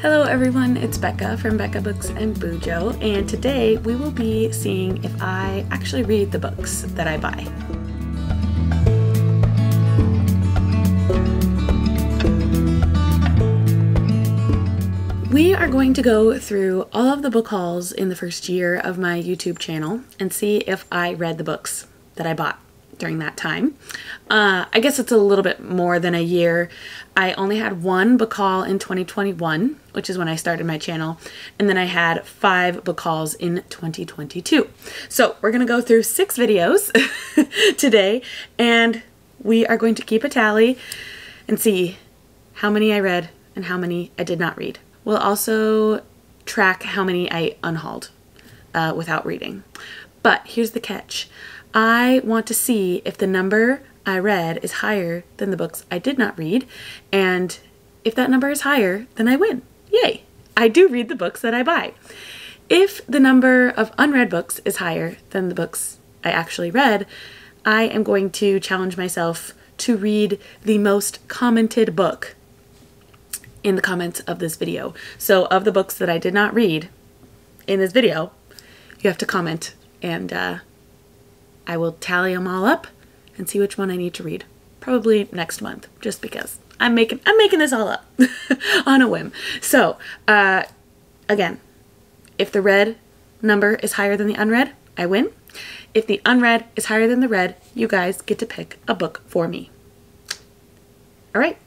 Hello everyone, it's Becca from Becca Books and Bujo, and today we will be seeing if I actually read the books that I buy. We are going to go through all of the book hauls in the first year of my YouTube channel and see if I read the books that I bought during that time. I guess it's a little bit more than a year. I only had one book haul in 2021, which is when I started my channel, and then I had 5 book hauls in 2022. So we're gonna go through 6 videos today, and we are going to keep a tally and see how many I read and how many I did not read. We'll also track how many I unhauled without reading. But here's the catch. I want to see if the number I read is higher than the books I did not read, and if that number is higher, then I win. Yay! I do read the books that I buy. If the number of unread books is higher than the books I actually read, I am going to challenge myself to read the most commented book in the comments of this video. So of the books that I did not read in this video, you have to comment, and I will tally them all up and see which one I need to read. Probably next month, just because I'm making this all up on a whim. So again, if the read number is higher than the unread, I win. If the unread is higher than the read, you guys get to pick a book for me. All right,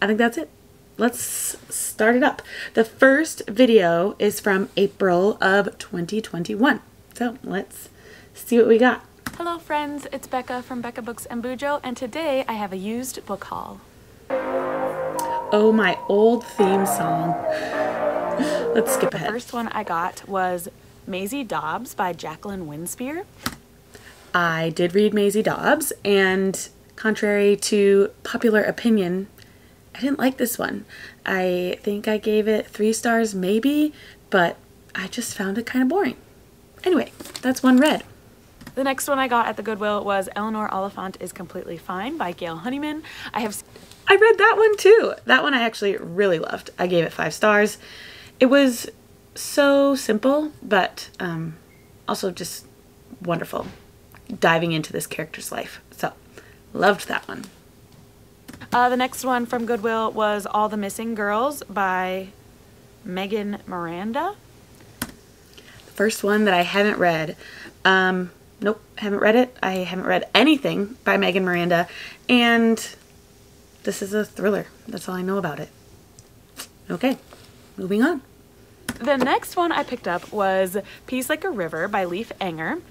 I think that's it. Let's start it up. The first video is from April of 2021. So let's see what we got. Hello friends, it's Becca from Becca Books and Bujo, and today I have a used book haul. Oh, my old theme song. Let's skip ahead. The first one I got was Maisie Dobbs by Jacqueline Winspear. I did read Maisie Dobbs, and contrary to popular opinion, I didn't like this one. I think I gave it 3 stars maybe, but I just found it kind of boring. Anyway, that's one read. The next one I got at the Goodwill was Eleanor Oliphant is Completely Fine by Gail Honeyman. I read that one too. That one I actually really loved. I gave it 5 stars. It was so simple, but also just wonderful, diving into this character's life. So, loved that one. The next one from Goodwill was All the Missing Girls by Megan Miranda. The first one that I haven't read. Nope, haven't read it. I haven't read anything by Megan Miranda, and this is a thriller. That's all I know about it. Okay, moving on. The next one I picked up was Peace Like a River by Leif Enger.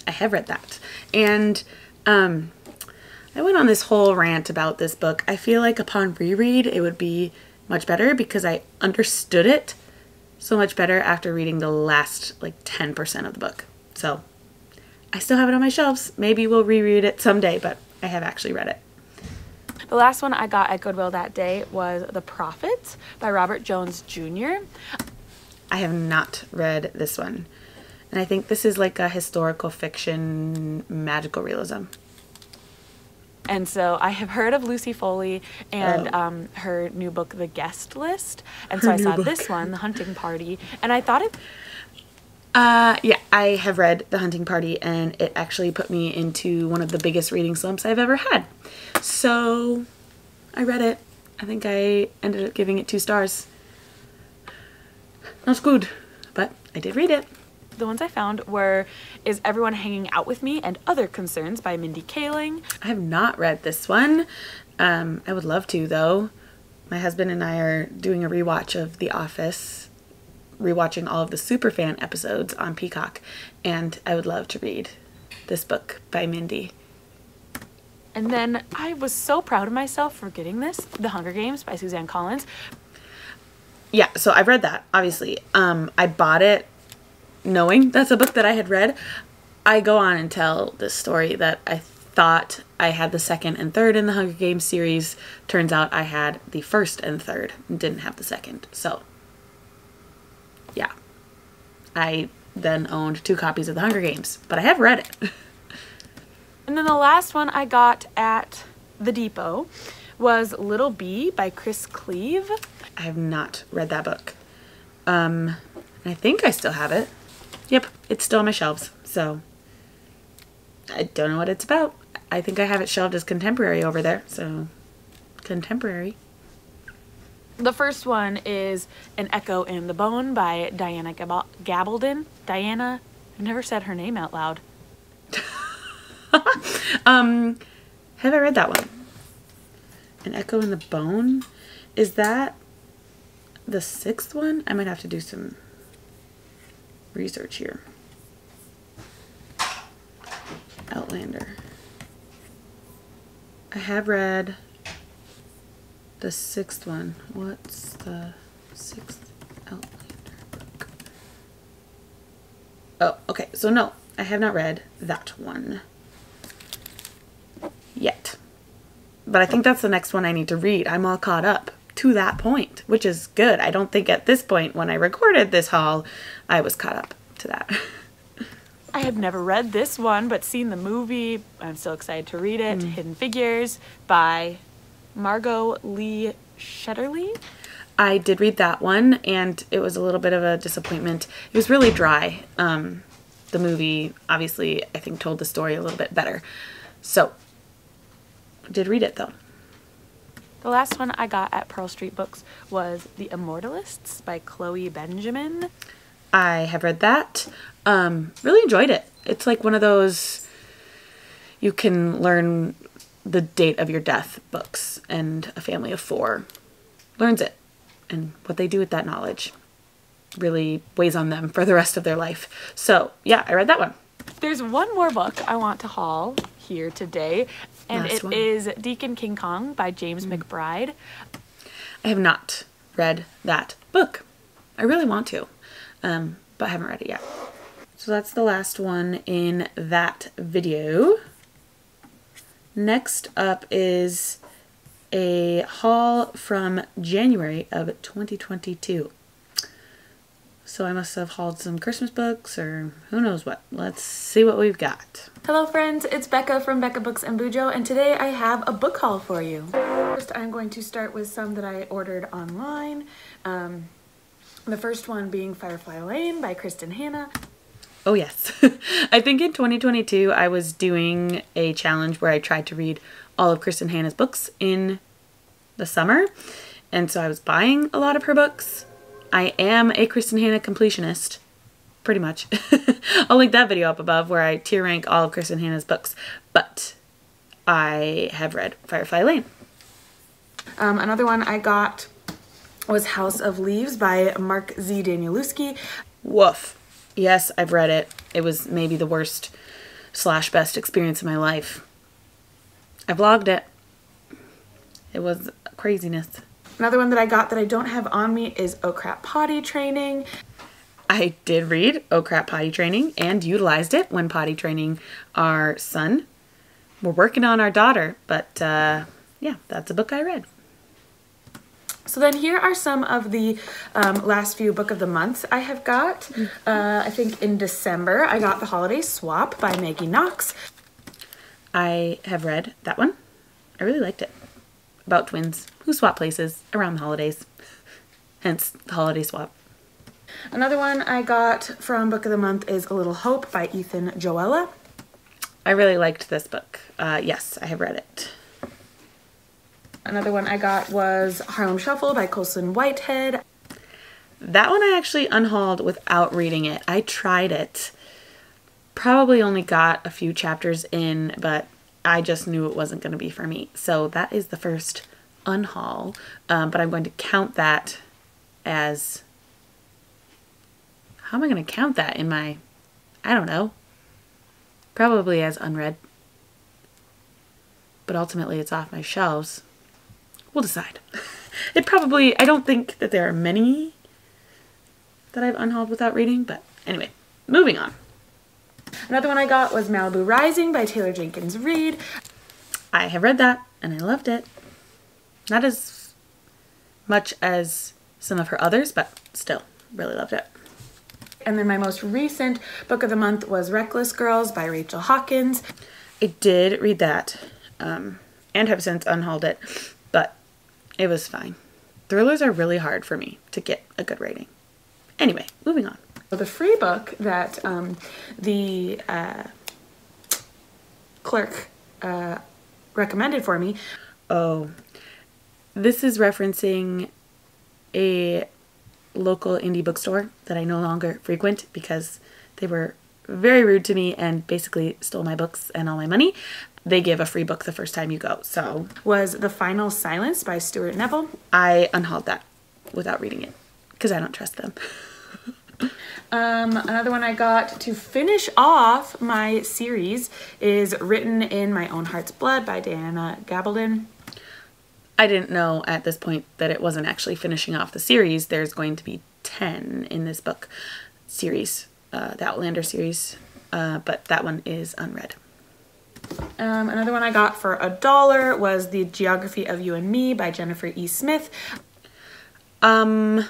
I have read that, and I went on this whole rant about this book. I feel like upon reread it would be much better because I understood it so much better after reading the last like 10% of the book. So I still have it on my shelves. Maybe we'll reread it someday, but I have actually read it. The last one I got at Goodwill that day was The Prophet by Robert Jones Jr. I have not read this one. And I think this is like a historical fiction, magical realism. And so I have heard of Lucy Foley and her new book, The Guest List. And so I saw this one, The Hunting Party, and I thought it... Yeah, I have read The Hunting Party, and it actually put me into one of the biggest reading slumps I've ever had. So I read it. I think I ended up giving it 2 stars. Not good, but I did read it. The ones I found were Is Everyone Hanging Out With Me and Other Concerns by Mindy Kaling. I have not read this one. I would love to, though. My husband and I are doing a rewatch of The Office, rewatching all of the Superfan episodes on Peacock, and I would love to read this book by Mindy. And then I was so proud of myself for getting this, The Hunger Games by Suzanne Collins. Yeah, so I've read that, obviously. I bought it knowing that's a book that I had read. I go on and tell this story that I thought I had the 2nd and 3rd in the Hunger Games series. Turns out I had the 1st and 3rd and didn't have the 2nd. So, yeah. I then owned 2 copies of the Hunger Games, but I have read it. And then the last one I got at the Depot was Little Bee by Chris Cleave. I have not read that book. I think I still have it. Yep, it's still on my shelves. So I don't know what it's about. I think I have it shelved as contemporary over there. So contemporary. The first one is An Echo in the Bone by Diana Gabaldon. Diana, I've never said her name out loud. Have I read that one? An Echo in the Bone? Is that the 6th one? I might have to do some research here. Outlander. I have read the 6th one. What's the 6th Outlander book? Oh, okay. So no, I have not read that one yet. But I think that's the next one I need to read. I'm all caught up to that point, which is good. I don't think at this point when I recorded this haul, I was caught up to that. I have never read this one, but seen the movie. I'm still excited to read it. Hidden Figures by Margot Lee Shetterly. I did read that one, and it was a little bit of a disappointment. It was really dry. The movie, obviously, I think told the story a little bit better. So, did read it, though. The last one I got at Pearl Street Books was The Immortalists by Chloe Benjamin. I have read that. Really enjoyed it. It's like one of those you can learn the date of your death books, and a family of 4 learns it. And what they do with that knowledge really weighs on them for the rest of their life. So, yeah, I read that one. There's one more book I want to haul here today, and it is Deacon King Kong by James McBride. I have not read that book. I really want to, but I haven't read it yet. So that's the last one in that video. Next up is a haul from January of 2022. So I must have hauled some Christmas books or who knows what. Let's see what we've got. Hello friends, it's Becca from Becca Books and Bujo, and today I have a book haul for you. First, I'm going to start with some that I ordered online. The first one being Firefly Lane by Kristen Hanna. Oh yes. I think in 2022 I was doing a challenge where I tried to read all of Kristen Hanna's books in the summer. And so I was buying a lot of her books. I am a Kristen Hanna completionist, pretty much. I'll link that video up above where I tier rank all of Kristen Hanna's books. But I have read Firefly Lane. Another one I got was House of Leaves by Mark Z. Danielewski. Woof. Yes, I've read it. It was maybe the worst / best experience of my life. I vlogged it. It was craziness. Another one that I got that I don't have on me is Oh Crap Potty Training. I did read Oh Crap Potty Training and utilized it when potty training our son. We're working on our daughter, but yeah, that's a book I read. So then here are some of the last few book of the months I have got. I think in December I got The Holiday Swap by Maggie Knox. I have read that one. I really liked it. About twins who swap places around the holidays. Hence The Holiday Swap. Another one I got from Book of the Month is A Little Hope by Ethan Joella. I really liked this book. Yes, I have read it. Another one I got was Harlem Shuffle by Colson Whitehead. That one I actually unhauled without reading it. I tried it. Probably only got a few chapters in, but I just knew it wasn't going to be for me. So that is the first unhaul. But I'm going to count that as... How am I going to count that in my... I don't know. Probably as unread. But ultimately it's off my shelves. We'll decide. It probably, I don't think that there are many that I've unhauled without reading, but anyway, moving on. Another one I got was Malibu Rising by Taylor Jenkins Reid. I have read that and I loved it. Not as much as some of her others, but still really loved it. And then my most recent book of the month was Reckless Girls by Rachel Hawkins. I did read that and have since unhauled it, but it was fine. Thrillers are really hard for me to get a good rating. Anyway, moving on. The free book that the clerk recommended for me. Oh, this is referencing a local indie bookstore that I no longer frequent because they were very rude to me and basically stole my books and all my money. They give a free book the first time you go, so. Was The Final Silence by Stuart Neville. I unhauled that without reading it because I don't trust them. Another one I got to finish off my series is Written in My Own Heart's Blood by Diana Gabaldon. I didn't know at this point that it wasn't actually finishing off the series. There's going to be 10 in this book series, the Outlander series, but that one is unread. Another one I got for $1 was The Geography of You and Me by Jennifer E. Smith. I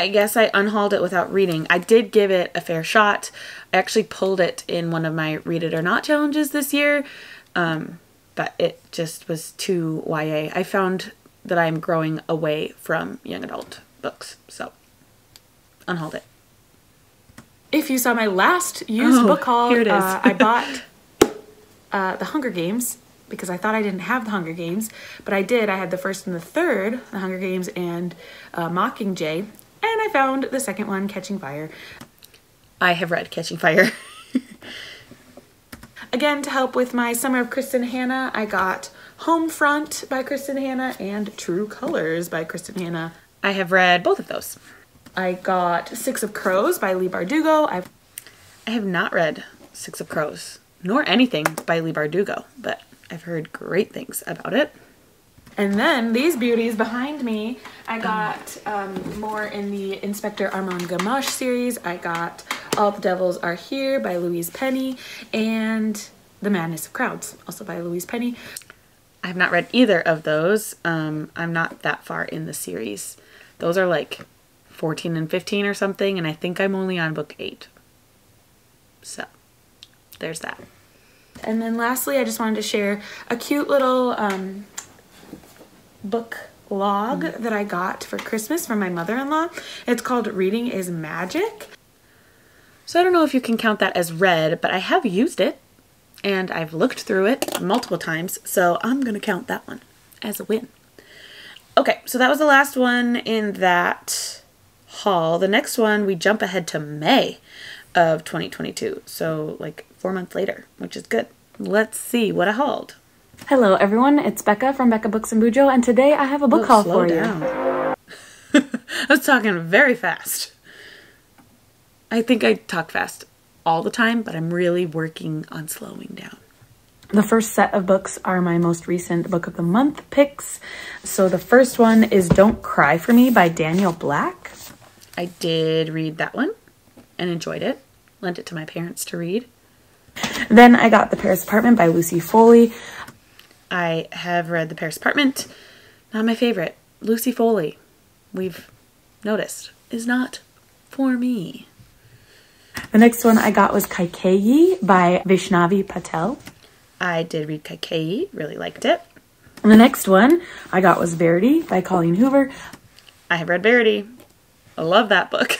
guess I unhauled it without reading. I did give it a fair shot. I actually pulled it in one of my Read It or Not challenges this year, but it just was too YA. I found that I'm growing away from young adult books, so unhauled it. If you saw my last used book haul, here it is. I bought The Hunger Games because I thought I didn't have The Hunger Games, but I did. I had the first and the third, The Hunger Games and Mockingjay, and I found the second one, Catching Fire. I have read Catching Fire. Again, to help with my Summer of Kristen Hanna, I got Homefront by Kristen Hanna and True Colors by Kristen Hanna. I have read both of those. I got Six of Crows by Leigh Bardugo. I have not read Six of Crows, nor anything by Leigh Bardugo, but I've heard great things about it. And then these beauties behind me, I got more in the Inspector Armand Gamache series. I got All the Devils Are Here by Louise Penny and The Madness of Crowds, also by Louise Penny. I have not read either of those. I'm not that far in the series. Those are like 14 and 15 or something, and I think I'm only on book 8. So, there's that. And then lastly, I just wanted to share a cute little book log that I got for Christmas from my mother-in-law. It's called Reading is Magic. So I don't know if you can count that as read, but I have used it, and I've looked through it multiple times, so I'm going to count that one as a win. Okay, so that was the last one in that haul. The next one, we jump ahead to May of 2022, so like 4 months later, which is good. Let's see what I hauled. Hello everyone, it's Becca from Becca Books and Bujo, and today I have a book haul for you. I was talking very fast. I think I talk fast all the time, but I'm really working on slowing down. The first set of books are my most recent book of the month picks. So the first one is Don't Cry for Me by Daniel Black. I did read that one and enjoyed it. Lent it to my parents to read. Then I got The Paris Apartment by Lucy Foley. I have read The Paris Apartment. Not my favorite. Lucy Foley, we've noticed, is not for me. The next one I got was Kaikeyi by Vaishnavi Patel. I did read Kaikeyi, really liked it. And the next one I got was Verity by Colleen Hoover. I have read Verity. I love that book.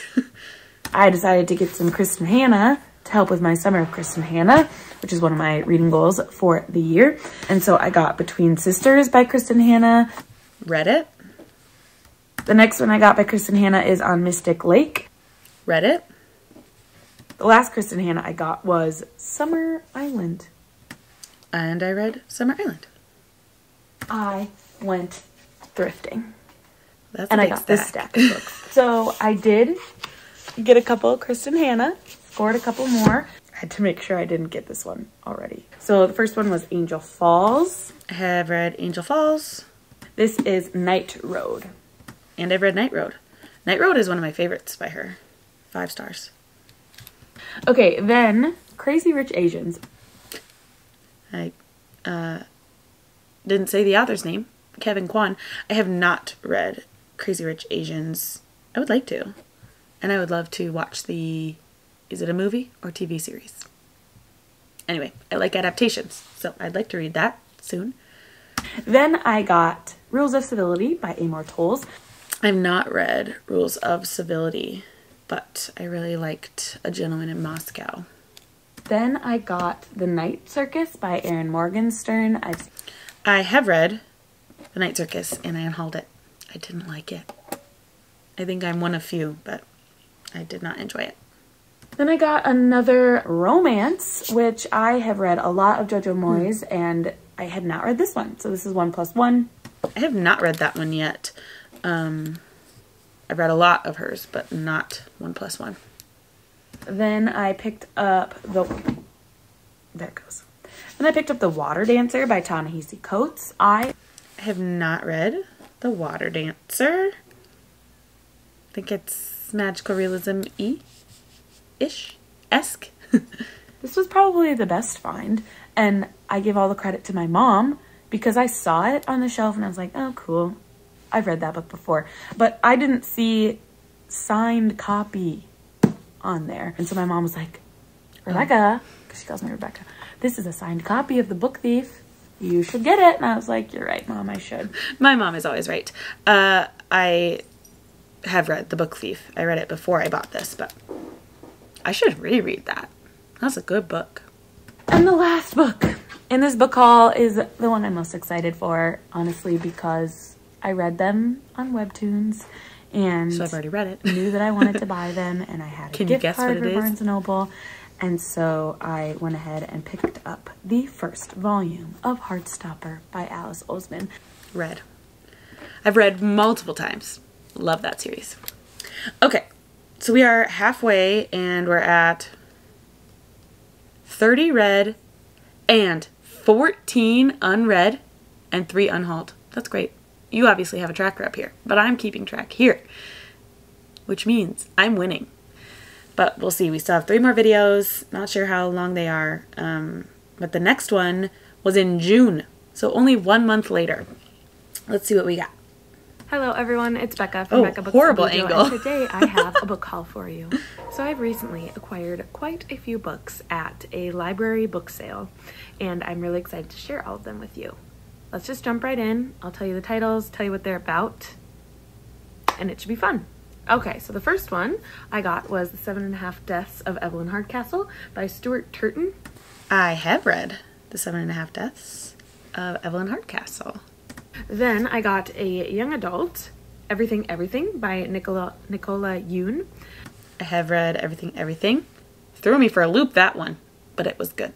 I decided to get some Kristen Hanna to help with my Summer of Kristen Hanna, which is one of my reading goals for the year. And so I got Between Sisters by Kristen Hanna. Read it. The next one I got by Kristen Hanna is On Mystic Lake. Read it. The last Kristen Hanna I got was Summer Island. And I read Summer Island. I went thrifting. That's and a I big got this stack of books. So I did get a couple of Kristen Hanna, scored a couple more. I had to make sure I didn't get this one already. So the first one was Angel Falls. I have read Angel Falls. This is Night Road. And I've read Night Road. Night Road is one of my favorites by her. 5 stars. Okay, then Crazy Rich Asians. I didn't say the author's name. Kevin Kwan. I have not read Crazy Rich Asians. I would like to. And I would love to watch the... Is it a movie or TV series? Anyway, I like adaptations, so I'd like to read that soon. Then I got Rules of Civility by Amor Towles. I've not read Rules of Civility, but I really liked A Gentleman in Moscow. Then I got The Night Circus by Erin Morgenstern. I have read The Night Circus and I unhauled it. I didn't like it. I think I'm one of few, but I did not enjoy it. Then I got another romance, which I have read a lot of Jojo Moyes, and I had not read this one. So this is 1+1. I have not read that one yet. I've read a lot of hers, but not 1+1. Then I picked up Then I picked up The Water Dancer by Ta-Nehisi Coates. I have not read The Water Dancer. I think it's magical realism-ish-esque. This was probably the best find, and I give all the credit to my mom because I saw it on the shelf and I was like, oh, cool. I've read that book before, but I didn't see signed copy on there. And so my mom was like, Rebecca, because she calls me Rebecca, this is a signed copy of The Book Thief. You should get it. And I was like, you're right, Mom, I should. My mom is always right. I have read The Book Thief. I read it before I bought this, but I should reread that. That's a good book. And the last book in this book haul is the one I'm most excited for, honestly, because I read them on Webtoons and so I've already read it. Knew that I wanted to buy them, and I had a gift card for Barnes & Noble, and so I went ahead and picked up the first volume of Heartstopper by Alice Oseman. Read. I've read multiple times. Love that series. Okay, so we are halfway and we're at 30 read and 14 unread and 3 unhauled. That's great. You obviously have a tracker up here, but I'm keeping track here, which means I'm winning. But we'll see. We still have 3 more videos. Not sure how long they are, but the next one was in June, so only 1 month later. Let's see what we got. Hello everyone, it's Becca from Becca Books horrible and Bujo, angle. and today I have a book haul for you. So I've recently acquired quite a few books at a library book sale, and I'm really excited to share all of them with you. Let's just jump right in. I'll tell you the titles, tell you what they're about, and it should be fun. Okay, so the first one I got was The 7.5 Deaths of Evelyn Hardcastle by Stuart Turton. I have read The 7.5 Deaths of Evelyn Hardcastle. Then I got a young adult, Everything Everything by Nicola Yoon. I have read Everything Everything. Threw me for a loop, that one, but it was good.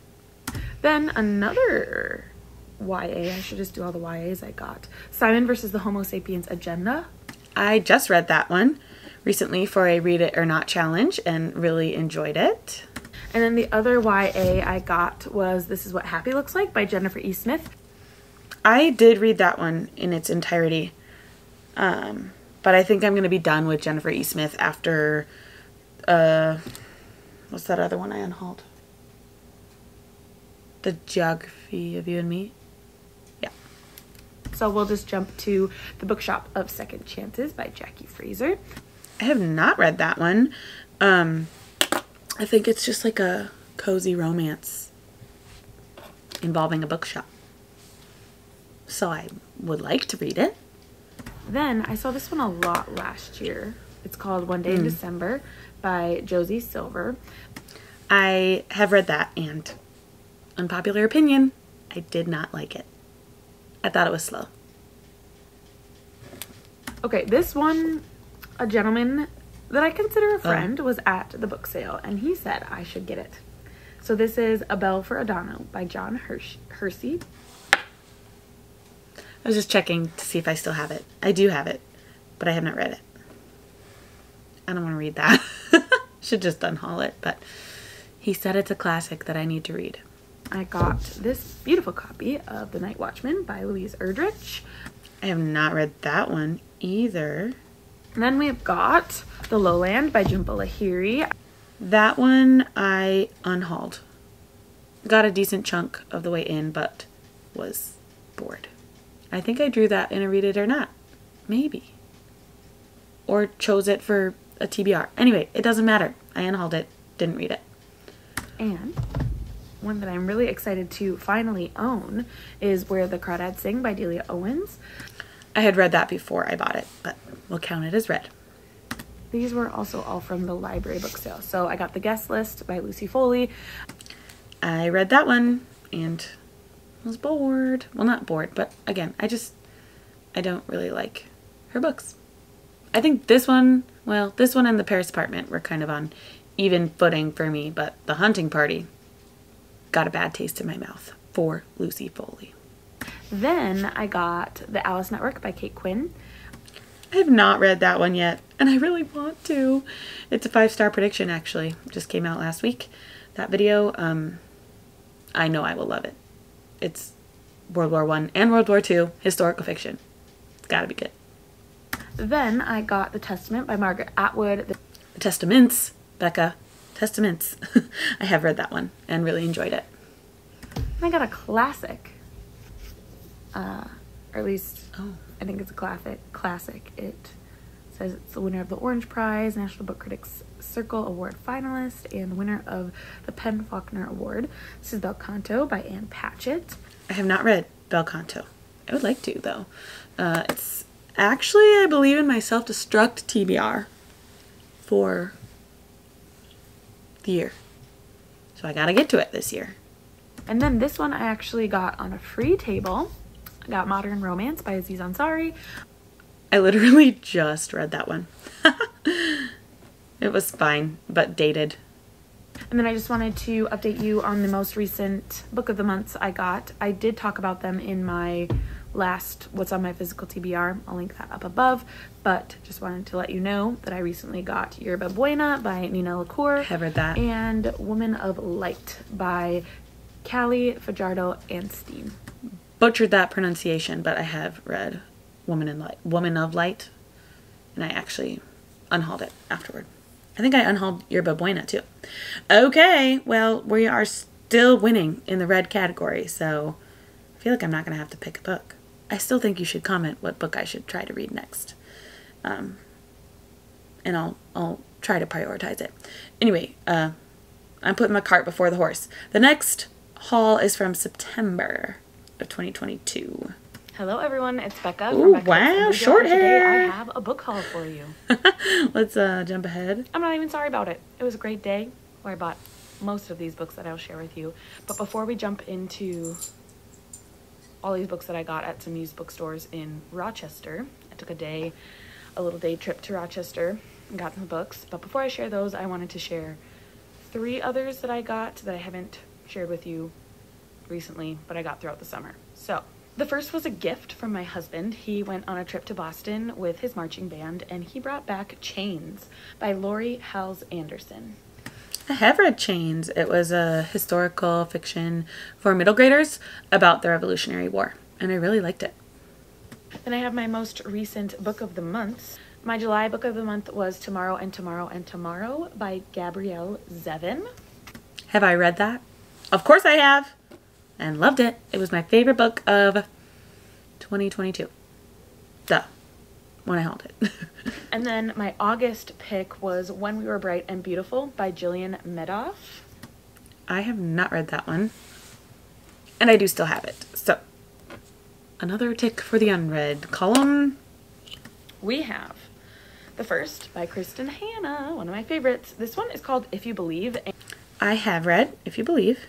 Then another YA, I should just do all the YAs I got. Simon versus the Homo Sapiens Agenda. I just read that one recently for a Read It or Not challenge and really enjoyed it. And then the other YA I got was This Is What Happy Looks Like by Jennifer E. Smith. I did read that one in its entirety, but I think I'm going to be done with Jennifer E. Smith after, what's that other one I unhauled? The Geography of You and Me? Yeah. So we'll just jump to The Bookshop of Second Chances by Jackie Fraser. I have not read that one. I think it's just like a cozy romance involving a bookshop. So I would like to read it. Then I saw this one a lot last year. It's called One Day in December by Josie Silver. I have read that, and unpopular opinion, I did not like it. I thought it was slow. Okay, this one, a gentleman that I consider a friend was at the book sale, and he said I should get it. So this is A Bell for Adano by John Hersey. I was just checking to see if I still have it. I do have it, but I have not read it. I don't want to read that. Should just unhaul it, but he said it's a classic that I need to read. I got this beautiful copy of The Night Watchman by Louise Erdrich. I have not read that one either. And then we've got The Lowland by Jhumpa Lahiri. That one I unhauled. Got a decent chunk of the way in, but was bored. I think I drew that in a Read It or Not. Maybe. Or chose it for a TBR. Anyway, it doesn't matter. I unhauled it. Didn't read it. And one that I'm really excited to finally own is Where the Crawdads Sing by Delia Owens. I had read that before I bought it, but we'll count it as read. These were also all from the library book sale. So I got The Guest List by Lucy Foley. I read that one and was bored. Well, not bored, but again, I don't really like her books. I think this one, well, this one and The Paris Apartment were kind of on even footing for me, but The Hunting Party got a bad taste in my mouth for Lucy Foley. Then I got The Alice Network by Kate Quinn. I have not read that one yet, and I really want to. It's a 5-star prediction, actually. It just came out last week. That video, I know I will love it. It's World War I and World War II historical fiction. It's gotta be good. Then I got The Testament by Margaret Atwood. The Testaments, Becca. Testaments. I have read that one and really enjoyed it. And I got a classic. Or at least, I think it's a classic. It says it's the winner of the Orange Prize, National Book Critics Circle Award finalist, and the winner of the Penn Faulkner Award. This is Bel Canto by Anne Patchett. I have not read Bel Canto. I would like to, though. It's actually, I believe, in my self-destruct TBR for the year. So I gotta get to it this year. And then this one I actually got on a free table. I got Modern Romance by Aziz Ansari. I literally just read that one. It was fine, but dated. And then I just wanted to update you on the most recent book of the months I got. I did talk about them in my last What's on My Physical TBR. I'll link that up above. But just wanted to let you know that I recently got Yerba Buena by Nina LaCour. I have read that. And Woman of Light by Callie Fajardo-Anstine. Butchered that pronunciation, but I have read Woman of Light, and I actually unhauled it afterward. I think I unhauled Yerba Buena too. Okay, well, we are still winning in the red category, so I feel like I'm not going to have to pick a book. I still think you should comment what book I should try to read next. And I'll try to prioritize it. Anyway, I'm putting my cart before the horse. The next haul is from September of 2022. Hello everyone, it's Becca. Ooh, wow, short hair. Today I have a book haul for you. Let's jump ahead. I'm not even sorry about it. It was a great day where I bought most of these books that I'll share with you. But before we jump into all these books that I got at some used bookstores in Rochester, I took a little day trip to Rochester and got some books. But before I share those, I wanted to share 3 others that I got that I haven't shared with you recently, but I got throughout the summer. So the first was a gift from my husband. He went on a trip to Boston with his marching band, and he brought back Chains by Lori Howes Anderson. I have read Chains. It was a historical fiction for middle graders about the Revolutionary War, and I really liked it. Then I have my most recent book of the month. My July book of the month was Tomorrow and Tomorrow and Tomorrow by Gabrielle Zevin. Have I read that? Of course I have, and loved it. It was my favorite book of 2022. Duh, when I hauled it. And then my August pick was When We Were Bright and Beautiful by Jillian Medoff. I have not read that one, and I do still have it. So, another tick for the unread column. We have the first by Kristen Hanna, one of my favorites. This one is called If You Believe. I have read If You Believe.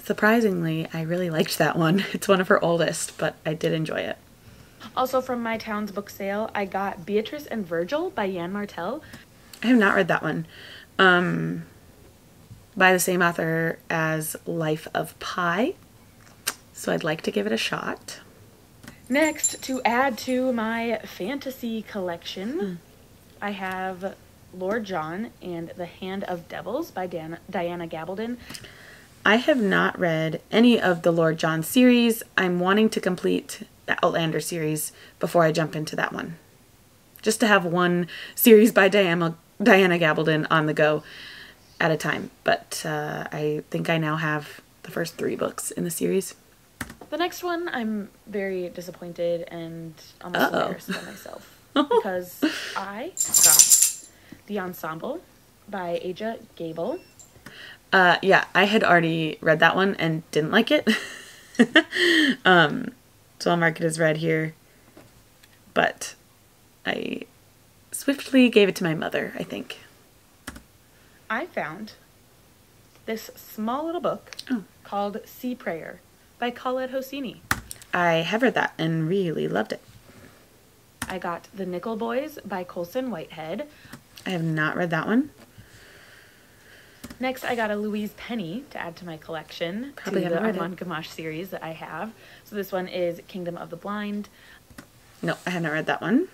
Surprisingly, I really liked that one. It's one of her oldest, but I did enjoy it. Also from my town's book sale, I got Beatrice and Virgil by Yann Martel. I have not read that one. By the same author as Life of Pi. So I'd like to give it a shot. Next, to add to my fantasy collection, I have Lord John and the Hand of Devils by Diana Gabaldon. I have not read any of the Lord John series. I'm wanting to complete the Outlander series before I jump into that one. Just to have one series by Diana Gabaldon on the go at a time. But I think I now have the first 3 books in the series. The next one, I'm very disappointed and almost embarrassed by myself. Because I got The Ensemble by Aja Gabel. Yeah, I had already read that one and didn't like it. So I'll mark it as read here. but I swiftly gave it to my mother, I think. I found this small little book called Sea Prayer by Khaled Hosseini. I have read that and really loved it. I got The Nickel Boys by Colson Whitehead. I have not read that one. Next, I got a Louise Penny to add to my collection, Probably to the haven't read Armand Gamache series that I have. So this one is Kingdom of the Blind. No, I have not read that one.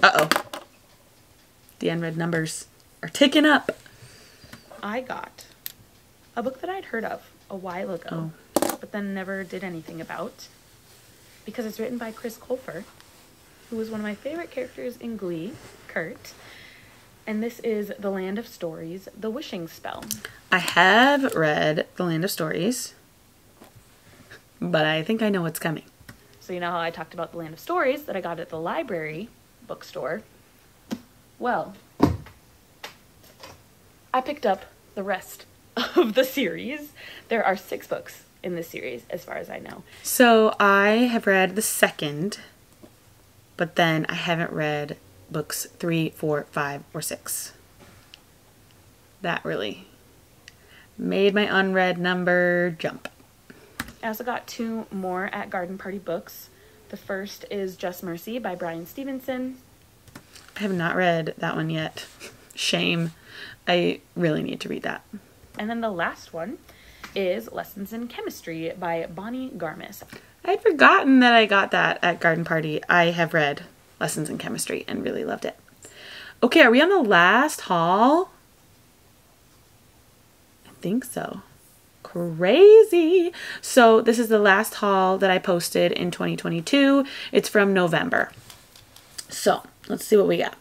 Uh-oh. The unread numbers are ticking up. I got a book that I'd heard of a while ago, but then never did anything about, because it's written by Chris Colfer, who was one of my favorite characters in Glee, Kurt. And this is The Land of Stories, The Wishing Spell. I have read The Land of Stories, but I think I know what's coming. So you know how I talked about The Land of Stories that I got at the library bookstore? Well, I picked up the rest of the series. There are 6 books in this series, as far as I know. So I have read the second, but then I haven't read books 3, 4, 5, or 6. That really made my unread number jump. I also got 2 more at Garden Party Books. The first is Just Mercy by Brian Stevenson. I have not read that one yet. Shame. I really need to read that. And then the last one is Lessons in Chemistry by Bonnie Garmis. I'd forgotten that I got that at Garden Party. I have read Lessons in Chemistry and really loved it. Okay, are we on the last haul? I think so. Crazy. So this is the last haul that I posted in 2022. It's from November. So let's see what we got.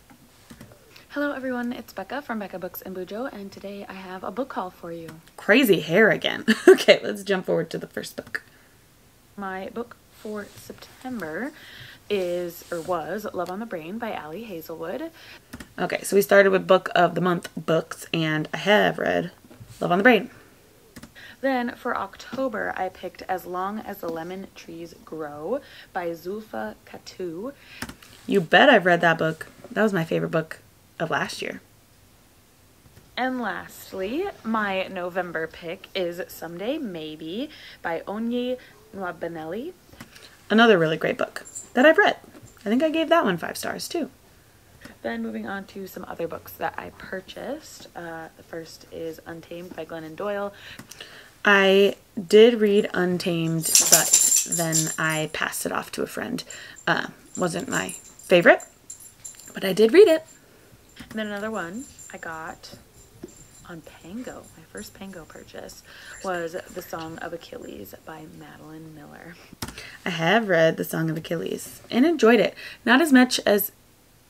Hello everyone, it's Becca from Becca Books and Bujo, and today I have a book haul for you. Crazy hair again. Okay, let's jump forward to the first book. My book for September was Love on the Brain by Allie Hazelwood. Okay, so we started with book of the month books, and I have read Love on the Brain. Then for October, I picked As Long as the Lemon Trees Grow by Zulfa Katu. You bet I've read that book. That was my favorite book of last year. And lastly, my November pick is Someday Maybe by Onye Nwabineli. Another really great book that I've read. I think I gave that one 5 stars too. Then moving on to some other books that I purchased. The first is Untamed by Glennon Doyle. I did read Untamed, but then I passed it off to a friend. Wasn't my favorite, but I did read it. And then another one I got on Pango. My first Pango purchase was The Song of Achilles by Madeline Miller. I have read The Song of Achilles and enjoyed it. Not as much as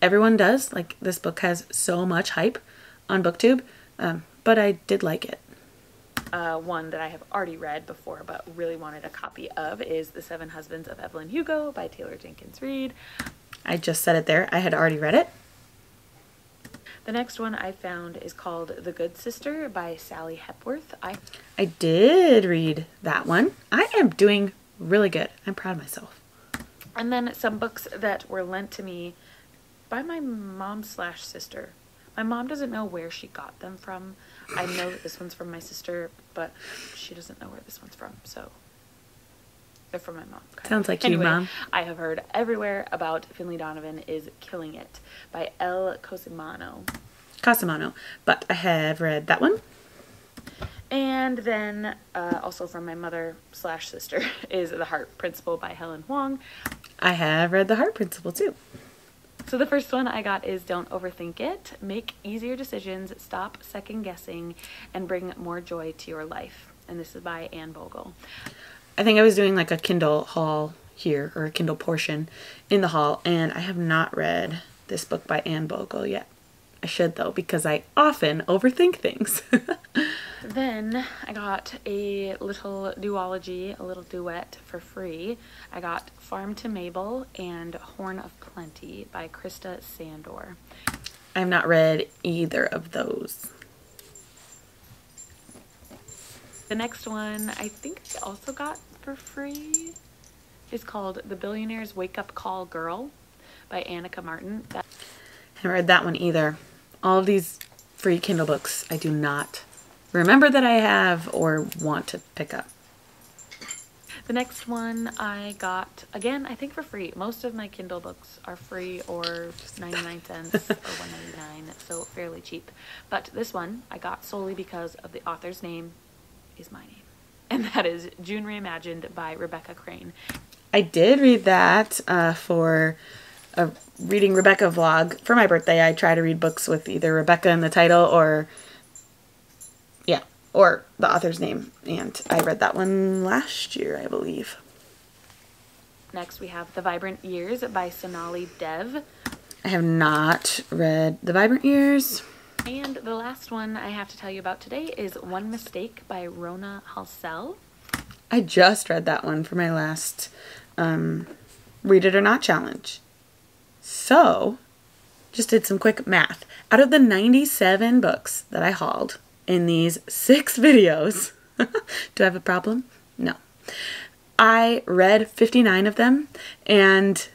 everyone does. Like, this book has so much hype on BookTube, but I did like it. One that I have already read before but really wanted a copy of is The Seven Husbands of Evelyn Hugo by Taylor Jenkins Reid. I just said it there. I had already read it. The next one I found is called The Good Sister by Sally Hepworth. I did read that one. I am doing really good. I'm proud of myself. And then some books that were lent to me by my mom/sister. My mom doesn't know where she got them from. I know that this one's from my sister, but she doesn't know where this one's from, so they're from my mom. Sounds like anyway, you, Mom. I have heard everywhere about Finley Donovan is Killing It by Elle Cosimano. But I have read that one. And then also from my mother/sister is The Heart Principle by Helen Huang. I have read The Heart Principle too. So the first one I got is Don't Overthink It. Make easier decisions, stop second guessing, and bring more joy to your life. And this is by Anne Bogle. I think I was doing like a Kindle haul here, or a Kindle portion in the haul, and I have not read this book by Anne Bogle yet. I should though, because I often overthink things. Then I got a little duology, a little duet for free. I got Farm to Mabel and Horn of Plenty by Krista Sandor. I have not read either of those. The next one I think I also got for free is called The Billionaire's Wake Up Call Girl by Annika Martin. I haven't read that one either. All of these free Kindle books I do not remember that I have or want to pick up. The next one I got, again, I think for free. Most of my Kindle books are free or 99 cents or $1.99, so fairly cheap. But this one I got solely because of the author's name is my name. And that is June Reimagined by Rebecca Crane. I did read that for a Reading Rebecca vlog. For my birthday, I try to read books with either Rebecca in the title or the author's name, and I read that one last year, I believe. Next we have The Vibrant Years by Sonali Dev. I have not read The Vibrant Years. And the last one I have to tell you about today is One Mistake by Rona Halsell. I just read that one for my last Read It or Not challenge. So, just did some quick math. Out of the 97 books that I hauled in these 6 videos, do I have a problem? No. I read 59 of them and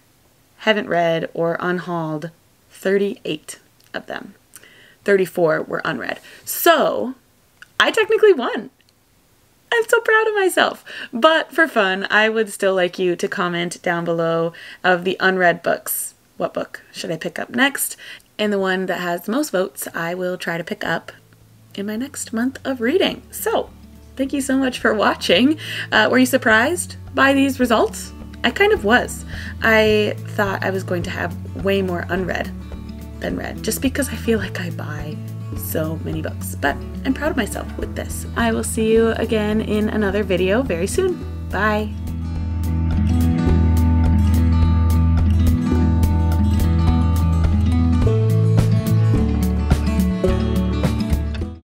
haven't read or unhauled 38 of them. 34 were unread. So, I technically won. I'm so proud of myself. But for fun, I would still like you to comment down below of the unread books. What book should I pick up next? And the one that has the most votes, I will try to pick up in my next month of reading. So, thank you so much for watching. Were you surprised by these results? I kind of was. I thought I was going to have way more unread than read, just because I feel like I buy so many books. But I'm proud of myself with this. I will see you again in another video very soon. Bye.